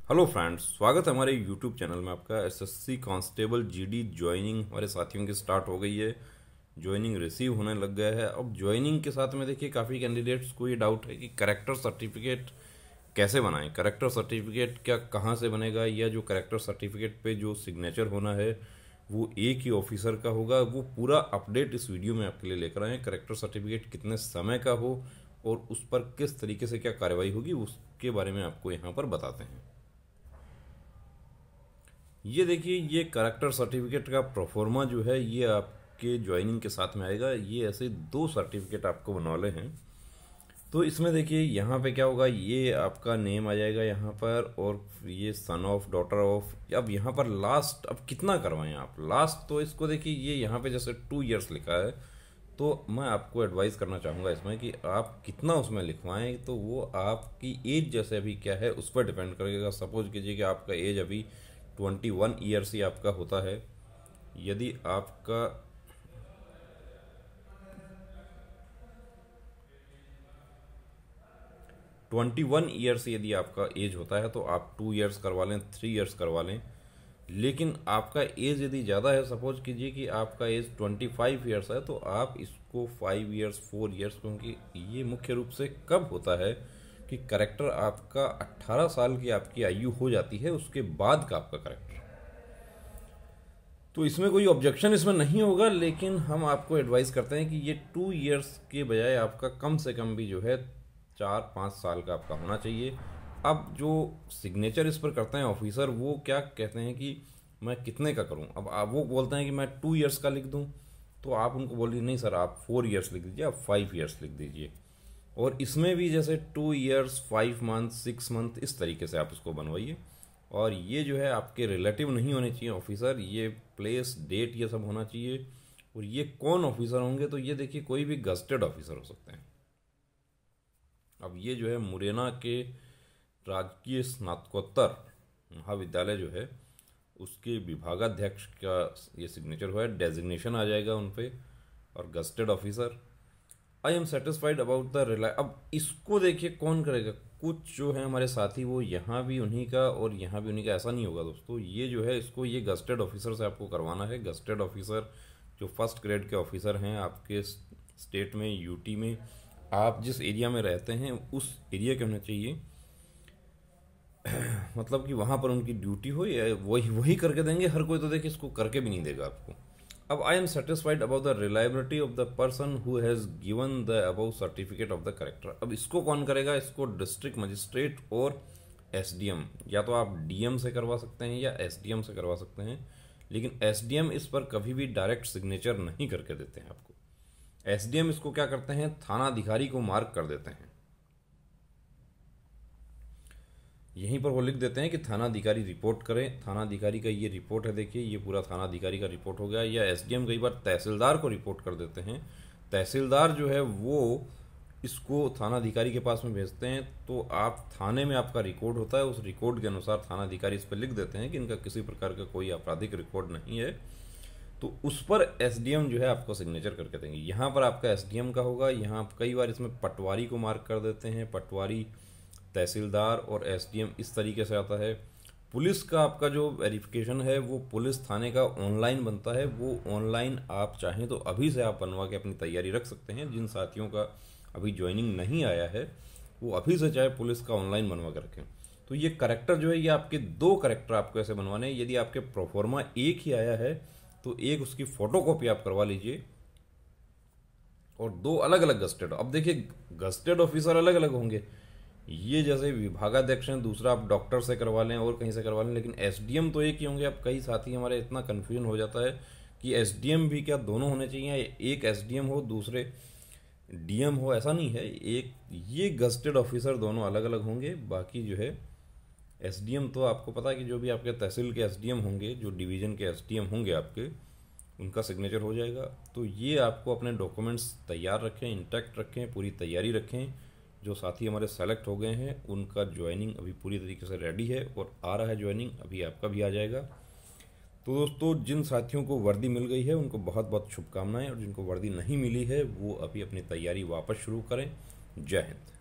Hello friends, स्वागत है हमारे यूट्यूब चैनल में आपका। एसएससी कांस्टेबल जीडी ज्वाइनिंग हमारे साथियों की स्टार्ट हो गई है। ज्वाइनिंग रिसीव होने लग गया है। अब ज्वाइनिंग के साथ में देखिए काफ़ी कैंडिडेट्स को ये डाउट है कि करेक्टर सर्टिफिकेट कैसे बनाएं। करेक्टर सर्टिफिकेट क्या कहाँ से बनेगा, या जो करेक्टर सर्टिफिकेट पे जो सिग्नेचर होना है वो एक ही ऑफिसर का होगा। वो पूरा अपडेट इस वीडियो में आपके लिए लेकर आए हैं। करेक्टर सर्टिफिकेट कितने समय का हो और उस पर किस तरीके से क्या कार्रवाई होगी उसके बारे में आपको यहाँ पर बताते हैं। ये देखिए, ये करेक्टर सर्टिफिकेट का प्रोफॉर्मा जो है ये आपके ज्वाइनिंग के साथ में आएगा। ये ऐसे दो सर्टिफिकेट आपको बनवाले हैं। तो इसमें देखिए यहाँ पे क्या होगा, ये आपका नेम आ जाएगा यहाँ पर, और ये सन ऑफ, डॉटर ऑफ। अब यहाँ पर लास्ट अब कितना करवाएं आप लास्ट, तो इसको देखिए ये यहाँ पे जैसे 2 इयर्स लिखा है, तो मैं आपको एडवाइस करना चाहूँगा इसमें कि आप कितना उसमें लिखवाएं। तो वो आपकी एज जैसे अभी क्या है उस पर डिपेंड करेगा। सपोज कीजिए कि आपका एज अभी 21 ईयर्स ही आपका होता है। यदि आपका 21 ईयर्स यदि आपका एज होता है तो आप 2 इयर्स करवा लें, 3 इयर्स करवा लें। लेकिन आपका एज यदि ज़्यादा है, सपोज कीजिए कि आपका एज 25 ईयर्स है, तो आप इसको 5 इयर्स, 4 इयर्स, क्योंकि ये मुख्य रूप से कब होता है कि करेक्टर आपका 18 साल की आपकी आयु हो जाती है, उसके बाद का आपका करेक्टर। तो इसमें कोई ऑब्जेक्शन इसमें नहीं होगा, लेकिन हम आपको एडवाइस करते हैं कि ये 2 इयर्स के बजाय आपका कम से कम भी जो है 4-5 साल का आपका होना चाहिए। अब जो सिग्नेचर इस पर करते हैं ऑफिसर, वो क्या कहते हैं कि मैं कितने का करूं। अब आप वो बोलते हैं कि मैं 2 इयर्स का लिख दूं, तो आप उनको बोलिए नहीं सर, आप 4 इयर्स लिख दीजिए, आप 5 इयर्स लिख दीजिए। और इसमें भी जैसे 2 इयर्स, 5 मंथ, 6 मंथ, इस तरीके से आप इसको बनवाइए। और ये जो है आपके रिलेटिव नहीं होने चाहिए ऑफिसर, ये प्लेस, डेट, ये सब होना चाहिए। और ये कौन ऑफिसर होंगे, तो ये देखिए कोई भी गस्टेड ऑफिसर हो सकते हैं। अब ये जो है मुरैना के राजकीय स्नातकोत्तर महाविद्यालय जो है उसके विभागाध्यक्ष का ये सिग्नेचर हुआ है, डेजिग्नेशन आ जाएगा उन पे, और gazetted officer. I am satisfied about the rely. अब इसको देखिए कौन करेगा, कुछ जो है हमारे साथी वो यहाँ भी उन्हीं का और यहाँ भी उन्हीं का, ऐसा नहीं होगा दोस्तों। ये जो है इसको ये गस्टेड ऑफिसर से आपको करवाना है। गस्टेड ऑफिसर जो फर्स्ट ग्रेड के ऑफिसर हैं आपके स्टेट में, यूटी में, आप जिस एरिया में रहते हैं उस एरिया के होने चाहिए। मतलब कि वहाँ पर उनकी ड्यूटी हो, या वही वही करके देंगे। हर कोई तो देखिए इसको करके भी नहीं देगा आपको। अब I am satisfied about the reliability of the person who has given the above certificate of the character. अब इसको कौन करेगा, इसको डिस्ट्रिक्ट मजिस्ट्रेट और एसडीएम, या तो आप डीएम से करवा सकते हैं या एसडीएम से करवा सकते हैं। लेकिन एसडीएम इस पर कभी भी डायरेक्ट सिग्नेचर नहीं करके देते हैं आपको। एसडीएम इसको क्या करते हैं, थाना अधिकारी को मार्क कर देते हैं। यहीं पर वो लिख देते हैं कि थाना अधिकारी रिपोर्ट करें। थाना अधिकारी का ये रिपोर्ट है, देखिए ये पूरा थाना अधिकारी का रिपोर्ट हो गया। या एसडीएम कई बार तहसीलदार को रिपोर्ट कर देते हैं। तहसीलदार जो है वो इसको थाना अधिकारी के पास में भेजते हैं। तो आप थाने में आपका रिकॉर्ड होता है, उस रिकॉर्ड के अनुसार थाना अधिकारी इस पर लिख देते हैं कि इनका किसी प्रकार का कोई आपराधिक रिकॉर्ड नहीं है। तो उस पर एसडीएम जो है आपको सिग्नेचर करके देंगे। यहाँ पर आपका एसडीएम का होगा। यहाँ कई बार इसमें पटवारी को मार्क कर देते हैं, पटवारी, तहसीलदार और एसडीएम, इस तरीके से आता है। पुलिस का आपका जो वेरिफिकेशन है वो पुलिस थाने का ऑनलाइन बनता है। वो ऑनलाइन आप चाहें तो अभी से आप बनवा के अपनी तैयारी रख सकते हैं। जिन साथियों का अभी ज्वाइनिंग नहीं आया है वो अभी से चाहे पुलिस का ऑनलाइन बनवा के रखें। तो ये करेक्टर जो है, ये आपके 2 करेक्टर आपको ऐसे बनवाने हैं। यदि आपके प्रोफॉर्मा एक ही आया है तो एक उसकी फोटोकॉपी आप करवा लीजिए, और 2 अलग अलग गस्टेड। अब देखिए गस्टेड ऑफिसर अलग अलग होंगे। ये जैसे विभागाध्यक्ष हैं, दूसरा आप डॉक्टर से करवा लें और कहीं से करवा लें, लेकिन एसडीएम तो एक ही होंगे। अब कई साथी हमारे इतना कन्फ्यूजन हो जाता है कि एसडीएम भी क्या दोनों होने चाहिए, एक एसडीएम हो दूसरे डीएम हो, ऐसा नहीं है। एक ये गस्टेड ऑफिसर दोनों अलग अलग होंगे। बाकी जो है एसडीएम तो आपको पता है कि जो भी आपके तहसील के एसडीएम होंगे, जो डिवीज़न के एसडीएम होंगे आपके, उनका सिग्नेचर हो जाएगा। तो ये आपको अपने डॉक्यूमेंट्स तैयार रखें, इंटैक्ट रखें, पूरी तैयारी रखें। जो साथी हमारे सेलेक्ट हो गए हैं उनका ज्वाइनिंग अभी पूरी तरीके से रेडी है और आ रहा है ज्वाइनिंग, अभी आपका भी आ जाएगा। तो दोस्तों, जिन साथियों को वर्दी मिल गई है उनको बहुत बहुत शुभकामनाएं, और जिनको वर्दी नहीं मिली है वो अभी अपनी तैयारी वापस शुरू करें। जय हिंद।